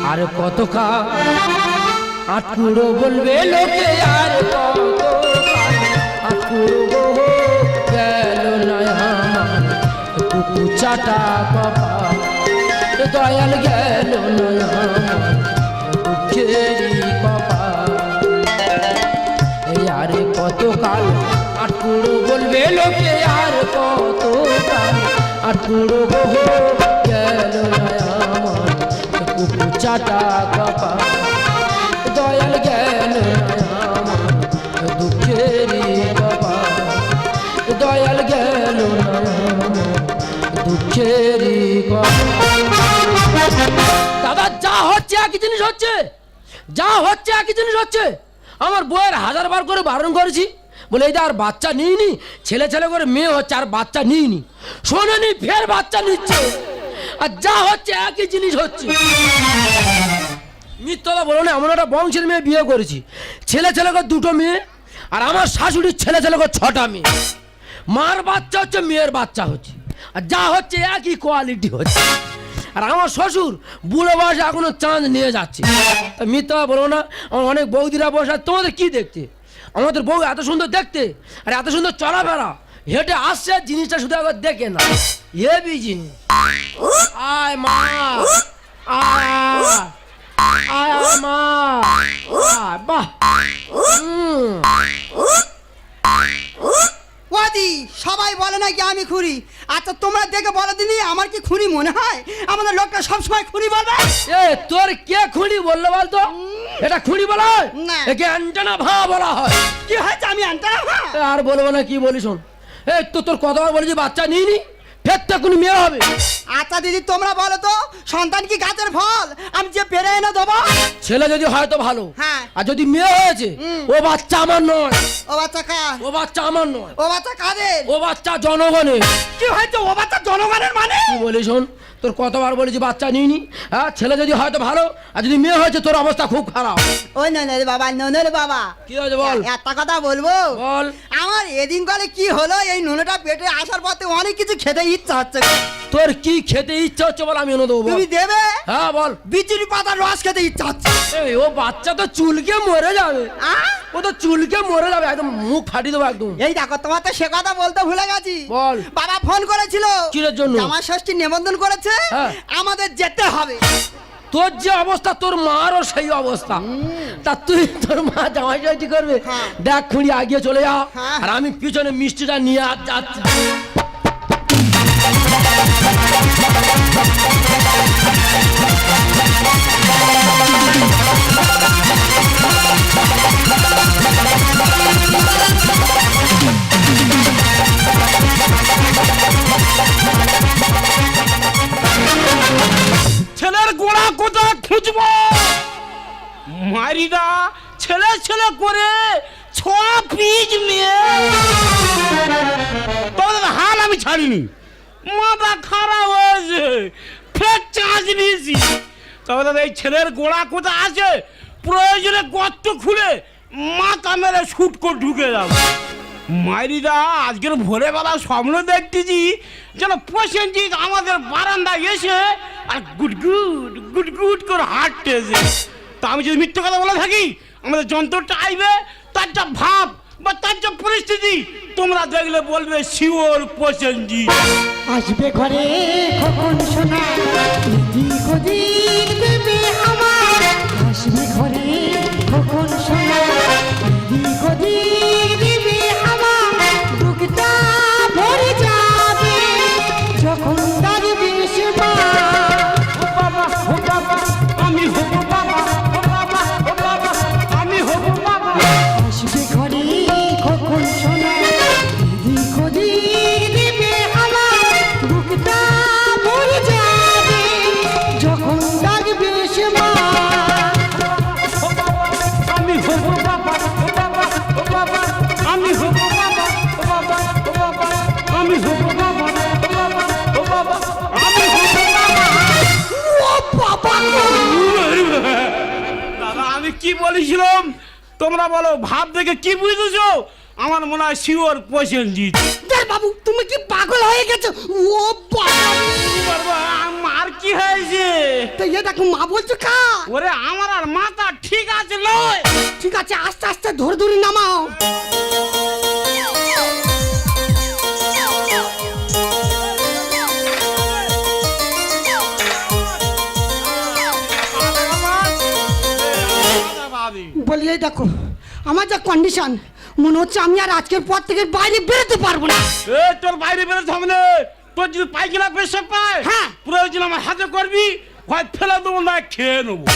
আর কত কাল আটকুড়ো বলবে লোকে, আর কত আটকুড়ো গেল না আমার কুকু চাটা কপাল, দয়াল গেল না আমার দুঃখেরই কপাল। এই আর কত কাল আটকুড়ো বলবে লোকে, আর কত কাল আটকুড়ো গেল না আমার কুকু চাটা কপাল, দয়াল গেল না আমার দুঃখেরই কপাল, দয়াল গেল না আমার দুঃখেরই কপাল। দাদা যা হচ্ছে একই জিনিস হচ্ছে, যা হচ্ছে একই জিনিস হচ্ছে। আমার বউয়ের 1000বার করে বারণ করেছি, বলে এই আর বাচ্চা নিইনি, ছেলে ছেলে করে মেয়ে হচ্ছে আর বাচ্চা নিইনি, শোনেনি ফের বাচ্চা নিচ্ছে। আর যা হচ্ছে একই জিনিস হচ্ছে। মিথ্যা বলো না, এমন একটা বংশের মেয়ে বিয়ে করেছি, ছেলে ছেলে করে 2টো মেয়ে, আর আমার শাশুড়ির ছেলে ছেলে করে 6টা মেয়ে। মার বাচ্চা হচ্ছে, মেয়ের বাচ্চা হচ্ছে, আর যা হচ্ছে একই কোয়ালিটি হচ্ছে। আর আমার শ্বশুর বুড়ো বয়সে এখনো চাঁদ নিয়ে যাচ্ছে। তা মিথ্যা বলো না, আমার অনেক বৌদিরা বসে, তোমাদের কি দেখতে? আমাদের বউ এত সুন্দর দেখতে আর এত সুন্দর চলাফেরা, হেঁটে আসছে, জিনিসটা শুধু একবার দেখে না, হেবি জিনিস। আয় মা, আয় আয় মা, বাহ। ওয়াদি সবাই বলে নাকি আমি খুঁড়ি, আচ্ছা তোমরা দেখে বলো দিনি আমার কি খুঁড়ি মনে হয়? আমাদের লোকটা সবসময় খুঁড়ি বলবে। এ তোর কে খুঁড়ি বললো বলতো? এটা খুঁড়ি বলা হয় না, একে অ্যান্টেনা ভা বলা হয়। কি হয়েছে আমি অ্যান্টেনা ভা? আর বলবো না, কি বলি শোন, এই তো তোর কতবার বলেছি বাচ্চা নিইনি, ফের তো কোনো মেয়ে হবে। আচ্ছা দিদি তোমরা বলো তো, সন্তান কি গাছের ফল আমি যে পেরে এনে দেবো? ছেলে যদি হয় তো ভালো, হ্যাঁ, আর যদি মেয়ে হয়েছে ও বাচ্চা আমার নয়। ও বাচ্চা কার? ও বাচ্চা আমার নয়। ও বাচ্চা কাদের? ও বাচ্চা জনগণের। কি হয়েছে? ও বাচ্চা জনগণের মানে? কি বলি শোন, তোর কতবার বলেছি বাচ্চা নিইনি, হ্যাঁ ছেলে যদি হয় তো ভালো, আর যদি মেয়ে হয়েছে তোর অবস্থা খুব খারাপ। ওই নয় বাবা, নয় বাবা, কি হয়েছে বল? একটা কথা বলবো বল। আমার এদিন কালে কি হলো, এই নুনটা পেটে আসার পথে অনেক কিছু খেতে ইচ্ছা হচ্ছে। তোর কি খেতে ইচ্ছা হচ্ছে বল, আমি এনে দেবো। তুমি দেবে? হ্যাঁ বল। বিচুরি পাতার রস খেতে ইচ্ছা হচ্ছে। এই ও বাচ্চা তো চুলকে মরে যাবে, ও তো চুলকে মরে যাবে, একদম মুখ ফাটিয়ে দেবো একদম। এই দেখো তোমার তো সে কথা বলতে ভুলে গেছি। বল। বাবা ফোন করেছিল, কিসের জন্য? আমার ষষ্ঠী নিমন্ত্রণ করেছে, আমাদের যেতে হবে। তোর যে অবস্থা তোর মারও সেই অবস্থা, তা তুই তোর মা জামাই ষষ্ঠী করবে? দেখ খুঁড়ি আগিয়ে চলে যা, আর আমি পিছনে মিষ্টিটা নিয়ে যাচ্ছি। ছেলের গোড়া কোথা খুঁজবো? মারিদা ছেলে ছেলে করে 6 পিস মেয়ে, তোদের হাল আমি ছাড়িনি, মাথা খারাপ হয়েছে, ফের চার্জ নিয়েছি। তবে দাদা এই ছেলের গোড়া কোথা আছে, প্রয়োজনে গর্ত খুলে মাথা মেরে শুট করে ঢুকে যাবো। মাইরিদা আজকের ভোরবেলা স্বপ্ন দেখতেছি যেন প্রসেনজিৎ আমাদের বারান্দায় এসে আর গুটগুট গুটগুট করে হাঁটতেছে। তা আমি যদি মিথ্যে কথা বলে থাকি, আমাদের যন্ত্রটা আইবে, তার যা ভাব বা তার যা পরিস্থিতি তোমরা দেখলে বলবে শিওর প্রসেনজিৎ আসবে ঘরে কখন শোনা, এদিক ওদিক দেবে আমার। আসবে ঘরে কখন শোনা, এদিক ওদিক দেবে আমার। বুকটা ভরে যাবে যখন ডাকবে সে মা। ও বাবা, ও বাবা, আমি হব বাবা, ও বাবা, ও বাবা, আমি হব বাবা। আসবে ঘরে কখন শোনা, এদিক ওদিক দেবে আমার। বুকটা ভরে যাবে যখন ডাকবে সে মা। আমি হব বাবা, ও বাবা, ও বাবা, আমি হব বাবা, ও বাবা, ও বাবা, আমি হব বাবা, ও বাবা, ও বাবা, আমি হব বাবা। ও বাবা দাদা আমি কি বলেছিলাম তোমরা বলো, ভাব দেখে কি বুঝেছো? আমার মনে হয় শিওর প্রসেনজিৎ। বাবু তুমি কি পাগল হয়ে গেছো? ও বাবা, মার কি হয়েছে? তো এ দেখো মা বলছো কা। ওরে আমার আর মাথা ঠিক আছে লয়। ঠিক আছে আস্তে আস্তে ধরে ধরে নামাও। বলি এই দেখো আমার যা কন্ডিশন মনে হচ্ছে আমি আর আজকের পর থেকে বাইরে বেরোতে পারবো না। এ তোর বাইরে বেরোতে হবে না। তোর যদি পায়খানা পেশাব পায়, হ্যাঁ। প্রয়োজন আমার হাতে করবি, হয় ফেলে দেবো না খেয়ে নেবো।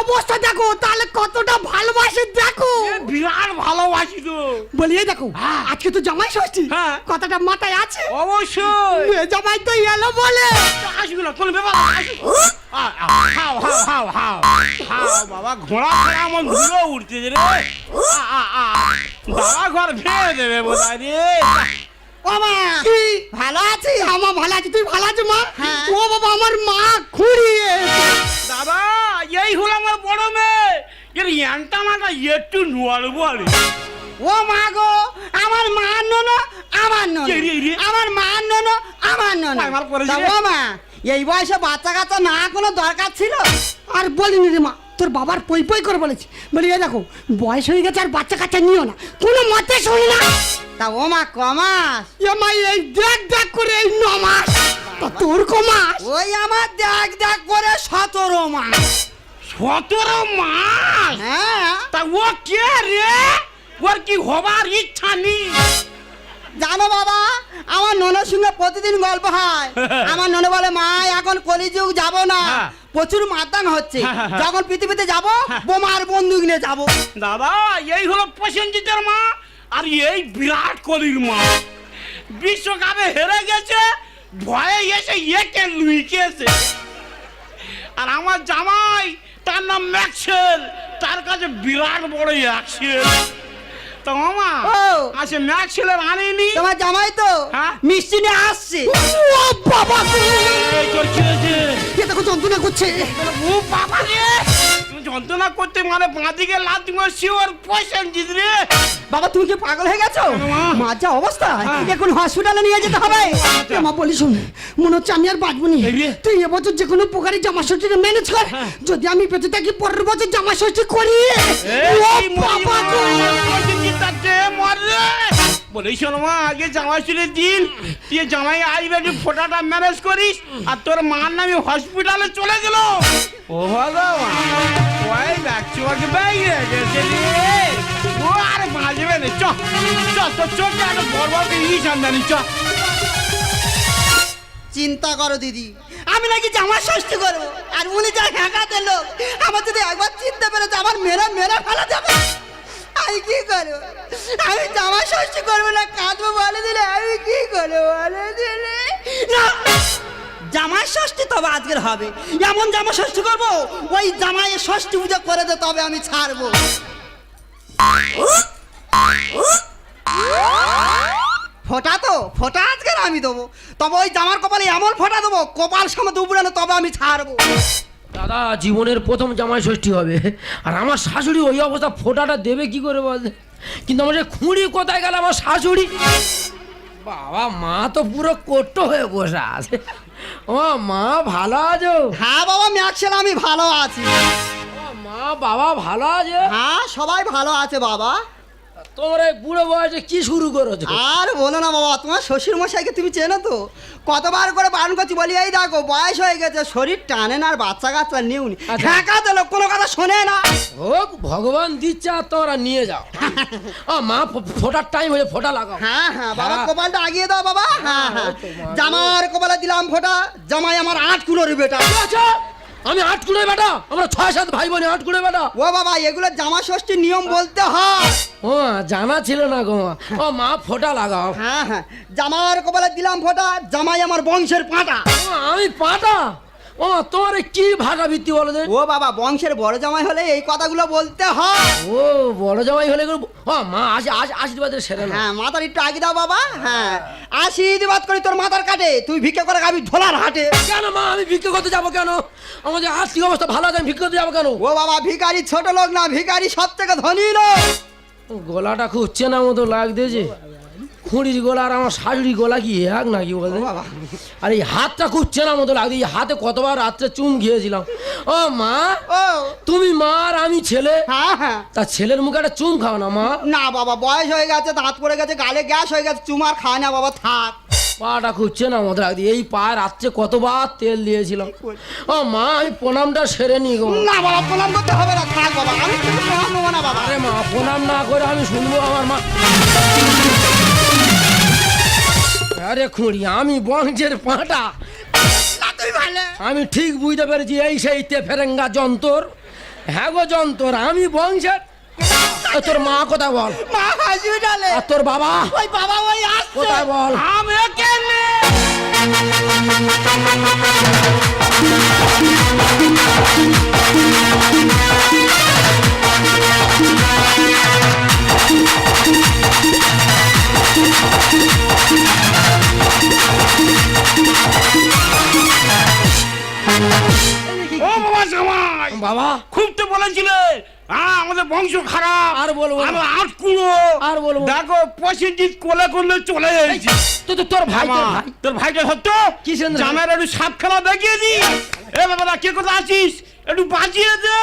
অবস্থা দেখো তাহলে কতটা ভালোবাসে দেখো। এ বিরাট ভালোবাসি তো। বলি এই দেখো আজকে তো জামাই ষষ্ঠী, হ্যাঁ। কথাটা মাথায় আছে? অবশ্যই। মেয়ে জামাই তো এলো বলে আসবি না কোন ব্যাপার। হাও হাও হাও হাও হাও বাবা, ঘোড়া ঘোড়া আমার ঘুরে উঠতেছে রে। বাবা ঘর ভেঙে দেবে বোধহয় রে। ও মা কি ভালো আছি? আমার ভালো আছি, তুই ভালো আছিস মা? ও বাবা আমার মা খুঁড়িয়ে দাদা এই হলো আমার বড় মেয়ে। এর ইয়ানটা মাটা একটু নোয়ালবো আরে। ও মা গো আমার মা নন আমার নন, কে রে, রে? আমার মা নন আমার নন। আমার পরেছে তা রে। ও মা এই বয়সে বাচ্চা কাচ্চা না কোনো দরকার ছিল? আর বলিনি রে মা, তোর বাবার পই পই করে বলেছি। বলি এই দেখো বয়স হয়ে গেছে আর বাচ্চা কাচ্চা নিও না, কোনো মতে শুনি না। তা ও মা কমাস? এ মা এই দেখ দেখ করে এই 9 মাস। তা তোর কমাস? ওই আমার দেখ দেখ করে 17 মাস। 17 মাস? হ্যাঁ তা ও কে রে? ওর কি হবার ইচ্ছা নেই? জানো বাবা আমার ননের সঙ্গে প্রতিদিন গল্প হয়। আমার ননে বলে মা এখন কলিযুগ যাব না, হ্যাঁ। প্রচুর মাতাং হচ্ছে, হ্যাঁ। যখন পৃথিবীতে যাব বোমার বন্দুক নিয়ে যাব। দাদা এই হলো প্রসেনজিতের মা আর এই বিরাট কোহলির মা। বিশ্বকাপে হেরে গেছে, ভয়ে এসে একে লুইকেছে। আর আমার জামাই তার নাম ম্যাক্সেল, তার কাছে বিরাট বড় অ্যাকশন। তো মামা ও। আসে ম্যাক্সেলের আনেনি। তোমার জামাই তো হ্যাঁ। মিষ্টি নিয়ে আসছে। ও বাবা এই তোর কি হয়েছে? কে দেখো যন্ত্রণা করছে। ও বাবা রে, তুমি যন্ত্রণা করতে মানে বাঁদিকে লাথি মারছি ওর প্রসেনজিৎ রে। বাবা তুমি কি পাগল হয়ে গেছো? মা। মার যা অবস্থা হ্যাঁ। এখন হসপিটালে নিয়ে যেতে হবে। এ মা বলি শোন মনে হচ্ছে আমি আর বাঁচবো না। এই রে। তুই এবছর যে কোনো প্রকারে জামা ষষ্ঠীটা ম্যানেজ কর, যদি আমি বেঁচে থাকি পরের বছর জামা ষষ্ঠী করি। ও বাবা গো। বলিস মা আগে জামাই চুলের দিন তুই জামাই আসবে, তুই ফোটাটা ম্যানেজ করিস। আর তোর মার নামে হসপিটালে চলে গেল। ও ভগবান, ওই দেখছি ওকে বাইরে গেছে রে। ও আর বাঁচবে না। চ চ তোর চোখটা একটা বড় বড় ইলিশ আমদানি। চ চিন্তা করো দিদি, আমি নাকি জামা ষষ্ঠী করবো আর উনি যা হ্যাঁকাতে লোক, আমার যদি একবার চিনতে পেরেছে আমার মেরা মেরা ফেলা যাবে। আমি কি করবো? আমি জামা ষষ্ঠী করবো না কাঁদবো বলে দিলে আমি কি করবো বলে দিলে? না জামা ষষ্ঠী তবে আজকের হবে, এমন জামা ষষ্ঠী করবো ওই জামাইয়ের ষষ্ঠী পুজো করে দে তবে আমি ছাড়বো। ফোটা তো ফোটা আজকের আমি দেবো, তবে ওই জামার কপালে এমন ফোটা দেবো কপাল সময় দুপুরানো তবে আমি ছাড়বো। দাদা জীবনের প্রথম জামাই ষষ্ঠী হবে আর আমার শাশুড়ি ওই অবস্থা ফোঁটাটা দেবে কি করে বল? কিন্তু আমার যে খুঁড়ি কোথায় গেল আমার শাশুড়ি? বাবা মা তো পুরো কোট্ট হয়ে বসে আছে। ও মা ভালো আছো? হ্যাঁ বাবা ম্যাক্সেল আমি ভালো আছি। ও মা বাবা ভালো আছে? হ্যাঁ সবাই ভালো আছে বাবা। তোমরা এই বুড়ো বয়সে কি শুরু করেছো? আর বলো না বাবা, তোমার শ্বশুর মশাইকে তুমি চেনো তো? কতবার করে বারণ করছি, বলি এই দেখো বয়স হয়ে গেছে, শরীর টানে না আর বাচ্চা কাচ্চা নিউনি, আচ্ছা। ঢাকা দিল কোনো কথা শোনে না। হোক ভগবান দিচ্ছে আর তোমরা নিয়ে যাও। ও মা ফোটার টাইম হয়ে ফোটা লাগাও। হ্যাঁ হ্যাঁ বাবা হ্যাঁ। কপালটা আগিয়ে দাও বাবা। হ্যাঁ হ্যাঁ ওই তো মা। জামার কপালে দিলাম ফোটা, জামাই আমার 8 কুলোর বেটা। আচ্ছা আমি 8 কুড়ে বেটা, আমরা 6-7 ভাই বোন 8 কুড়ে বেটা। ও বাবা এগুলো জামা ষষ্ঠীর নিয়ম বলতে হয়। ও জানা ছিল না গো মা। ও মা ফোটা লাগাও। হ্যাঁ হ্যাঁ জামার কপালে দিলাম ফোটা, জামাই আমার বংশের পাঁটা। ও, আমি পাটা? ও তোমার কি ভাষা ভিত্তি বলো যে? ও বাবা বংশের বড় জামাই হলে এই কথাগুলো বলতে হয়। ও বড় জামাই হলে এগুলো- ও মা আশীর্বাদের সেরে না। হ্যাঁ মাথার একটু আগে দাও বাবা। হ্যাঁ আশীর্বাদ করি তোর মাথার কাটে, তুই ভিক্ষা করে খাবি ঢোলার হাটে। কেন মা আমি ভিক্ষা করতে যাবো কেন? আমাদের আর্থিক অবস্থা ভালো আছে, আমি ভিক্ষা করতে যাবো কেন? ও বাবা ভিখারি ছোট লোক না, ভিখারি সব থেকে ধনী লোক। গলাটা খুব চেনা মতো লাগতেছে। খুঁড়ির গোলা আর আমার শাশুড়ি গোলা কি এক নাকি বলতে? বাবা। আর এই হাতটা খুব চেনা মতো লাগছে, এই হাতে কতবার রাত্রে চুম খেয়েছিলাম। ও মা, ও তুমি মা আর আমি ছেলে, হ্যাঁ হ্যাঁ। তা ছেলের মুখে একটা চুম খাও না মা। না বাবা, বয়স হয়ে গেছে, দাঁত পড়ে গেছে, গালে গ্যাস হয়ে গেছে, চুমার খায় না বাবা, থাক। পাটা খুব চেনা মতো লাগছে, এই পায়ে রাত্রে কতবার তেল দিয়েছিলাম। ও মা, আমি প্রণামটা সেরে নি গো। না বাবা, প্রণাম করতে হবে না, থাক বাবা, আমি কিন্তু প্রণাম নেবো না বাবা। আরে মা, প্রণাম না করে আমি শুনবো আমার মা। আরে খুঁড়ি, আমি বংশের পাটা, না তুই ভালো। আমি ঠিক বুঝতে পেরেছি, এই সেই ফেরেঙ্গা যন্তর। হ্যাঁ গো যন্তর, আমি বংশের। এ, তোর মা কোথায় বল? মা হসপিটালে। আর তোর বাবা ওই বাবা ওই আসছে। কোথায় বল? আমি কেনে ও বাবা জামাই, বাবা খুব তো বলেছিলে আমাদের বংশ খারাপ, আর বলবো না। আমরা আটকুড়ো, আর বলবো না। দেখো পশুজিৎ কোলে করলে চলে যাচ্ছি। তোর ভাই, তোর ভাই। তোর ভাইটা সত্য কিসের ভাই? জামাইয়ের একটু সাপ খেলা দেখিয়ে দি। এ বাবা, কে কোথায় আছিস, একটু বাঁচিয়ে দে।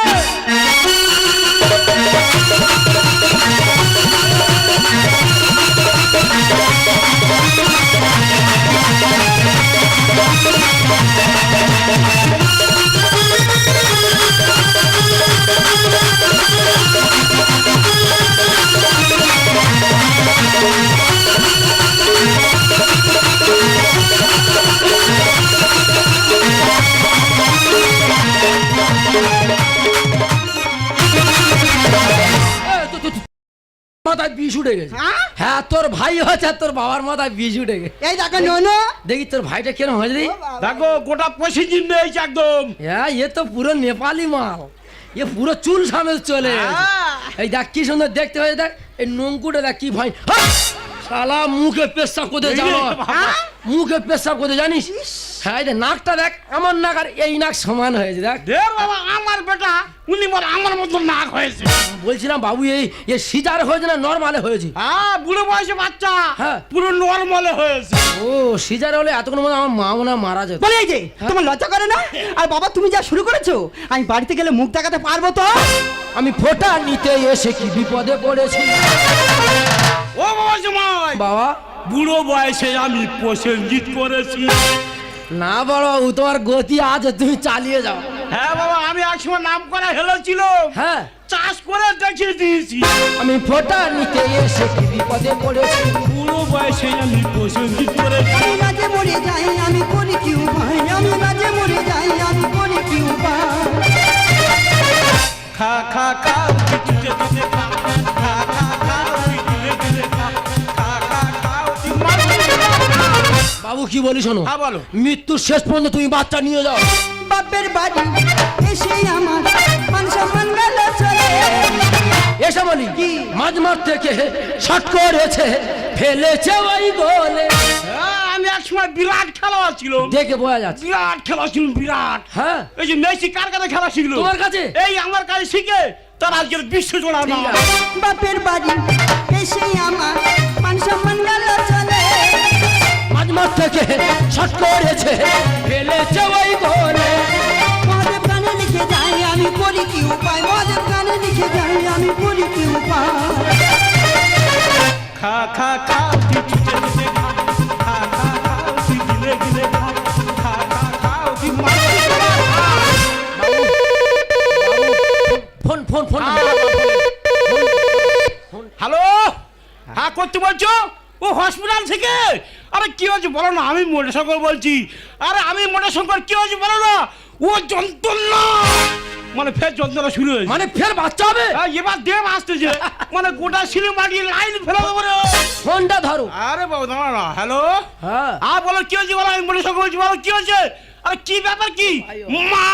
মাথায় বিষ উঠে গেছে। হ্যাঁ? হ্যাঁ, তোর ভাই হচ্ছে, আর তোর বাবার মাথায় বিষ উঠে গেছে। এই দেখো ননু। দেখি তোর ভাইটা কেন হয়েছে রে? দেখো গোটা পশুজিৎ নেইছে একদম। হ্যাঁ, এ তো পুরো নেপালি মাল, এ পুরো চুল সামেল চলে গেছে। এই দেখ কি সুন্দর দেখতে হয়েছে, দেখ এই নঙ্কুটা দেখ কি ভাই। শালা মুখে পেশাব করতে যাবো, মুখে পেশাব করতে জানিস? হ্যাঁ, এই দেখ নাকটা দেখ, আমার নাক আর এই নাক সমান হয়েছে দেখ। দেখ বাবা, আমার বেটা উনি বল আমার মতো নাক হয়েছে। বলছিলাম বাবু, এই সিজার হয়েছে না নর্মালে হয়েছে? বুড়ো বয়সে বাচ্চা, হ্যাঁ। পুরো নরমালে হয়েছে। ও সিজার হলে এতক্ষণ মধ্যে আমার মা মনে হয় মারা যেত। বলে এই যে তোমার লজ্জা করে না? আর বাবা তুমি যা শুরু করেছো, আমি বাড়িতে গেলে মুখ দেখাতে পারবো তো? আমি ফোঁটা নিতে এসে কি বিপদে পড়েছি। ও বাবা জামাই, বাবা বুড়ো বয়সে আমি প্রসেনজিৎ করেছি। না বড় বাবু, তোমার গতি আছে, তুমি চালিয়ে যাও। হ্যাঁ বাবা, আমি একসময় নাম করা হেলো ছিল, হ্যাঁ, চাষ করে দেখিয়ে দিয়েছি। আমি ফোঁটা নিতে এসে কি বিপদে পড়েছি। বুড়ো বয়সে আমি প্রসেনজিৎ করেছি। আমি মাঝে মরে যাই, আমি করি কি উপায়? আমি মাঝে মরে যাই, আমি করি কি উপায়? খা খা খা দিতে দিতে খা, খা খা খা দিতে দিতে খা, খা খা খা বাবু কি বলি শোনো, হ্যাঁ বলো। মৃত্যুর শেষ পর্যন্ত তুমি বাচ্চা নিয়ে যাও। বাপের বাড়ি এসে আমার মান সম্মান গেল চলে। এসে বলি কি? মাঝ মাঠ থেকে শট করেছে, ফেলেছে ওই গোলে। আমি একসময় বিরাট খেলোয়াড় ছিল, দেখে বোঝা যাচ্ছে। বিরাট খেলা ছিল, বিরাট। হ্যাঁ, এই যে মেসি কার কাছে খেলা শিখলো? তোমার কাছে? এই আমার কাছে শিখে তার আজকের বিশ্ব জোড়া না। ঠিক আছে। বাপের বাড়ি এসে আমার মান সম্মান গেল চলে। মাঝ মাঠ থেকে শট করেছে, ফেলেছে ওই গোলে। মহাদেব গানে লিখে যাই, আমি করি কি উপায়? মহাদেব গানে লিখে যাই, আমি করি কি উপায়? খা খা খা দিতে দিতে খা, খা খা খা দিলে দিলে খা, খা খা খা ফোন ফোন ফোন। হ্যালো, হ্যাঁ করতে বলছো? ও হসপিটাল থেকে? আরে কি হয়েছে বলো না, আমি মোটরসাইকেল বলছি। আরে আমি মোটরসাইকেল, কি হয়েছে বলো না? ও যন্ত্রণা, মানে ফের যন্ত্রণা শুরু হয়েছে। মানে ফের বাচ্চা হবে? এবার দেব আসতেছে, মানে গোটা সিনেমাটি লাইন ফেলে দেবো রে। ফোনটা ধরো। আরে বাবু দাঁড়া না। হ্যালো, হ্যাঁ, বলো কি হয়েছে বলো, আমি মোটরসাইকেল বলছি, বলো কি হয়েছে? আরে কি ব্যাপার কি? মা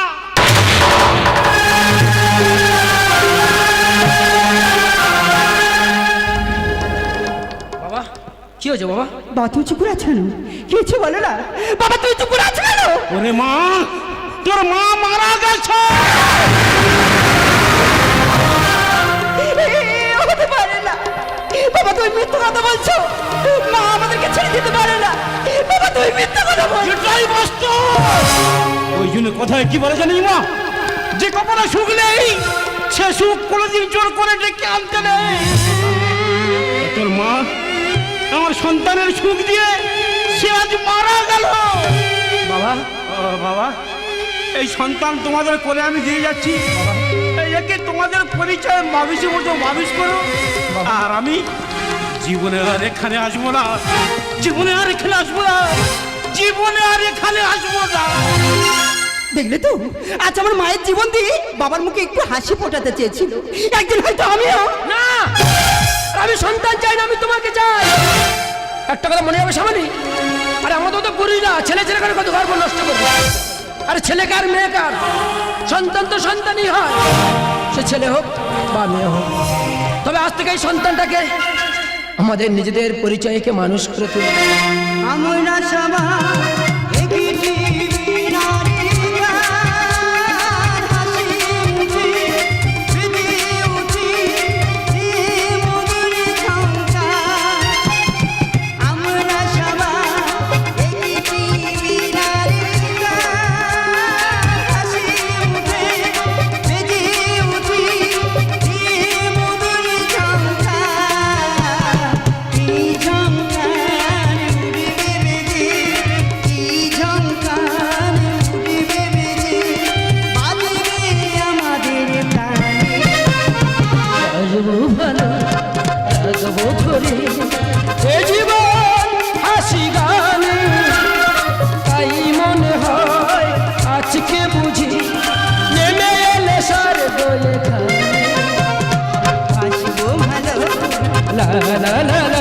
বাবা কি হয়েছে বাবা? বাবা তুই চুপ করে আছো কেন? কিছু বলো না বাবা, তুই চুপ করে আছো কেন? ওরে মা, তোর মা মারা গেছে। হতে পারে না বাবা, তুমি মিথ্যে কথা বলছো। মা আমাদেরকে ছেড়ে দিতে পারে না। বাবা তুই মিথ্যা কথা বল। এটাই বাস্তব। ওই জন্য কথায় কি বলে জানিস মা, যে কপালে সুখ নেই সে সুখ কোনোদিন জোর করে ডেকে আনতে নেই। তোর মা আমার সন্তানের সুখ দিয়ে সে আজ মারা গেল। বাবা বাবা এই সন্তান তোমাদের কোলে আমি দিয়ে যাচ্ছি, একে তোমাদের পরিচয় মাবিসের মতো মাবিস করো। আর আমি জীবনে আর এখানে আসবো না, জীবনে আর এখানে আসবো না, জীবনে আর এখানে আসবো না। দেখলে তো আজ আমার মায়ের জীবন দিয়ে বাবার মুখে একটু হাসি ফোটাতে চেয়েছিল, একদিন হয়তো আমিও। না, আমি সন্তান চাই না, আমি তোমাকে চাই। একটা কথা মনে হবে সামনে, আরে আমাদের তো করি না, ছেলে ছেলে করে কত গর্ব নষ্ট করবো। আরে ছেলে কার মেয়ে কার, সন্তান তো সন্তানই হয়, সে ছেলে হোক বা মেয়ে হোক। তবে আজ থেকে এই সন্তানটাকে আমাদের নিজেদের পরিচয়কে মানুষ করে তুলি। আমরা সবাই একটি নারীর গান, হাসি মুখে বেঁধে উঠি এই মধুর সংসার। আমরা সবাই একটি নারীর গান, হাসি মুখে বেঁধে উঠি এই মধুর সংসার। এই সংসার উড়বে বেঁধে, এই সংসার উড়বে বেঁধে, বাজবে আমাদের প্রাণে। আসবো ভালো রাখবো ধরে এ জীবন হাসি গানে, তাই মনে হয় আজকে বুঝি নেমে এলে সার দোলে খানে। আসবো ভালো লা লা লা লা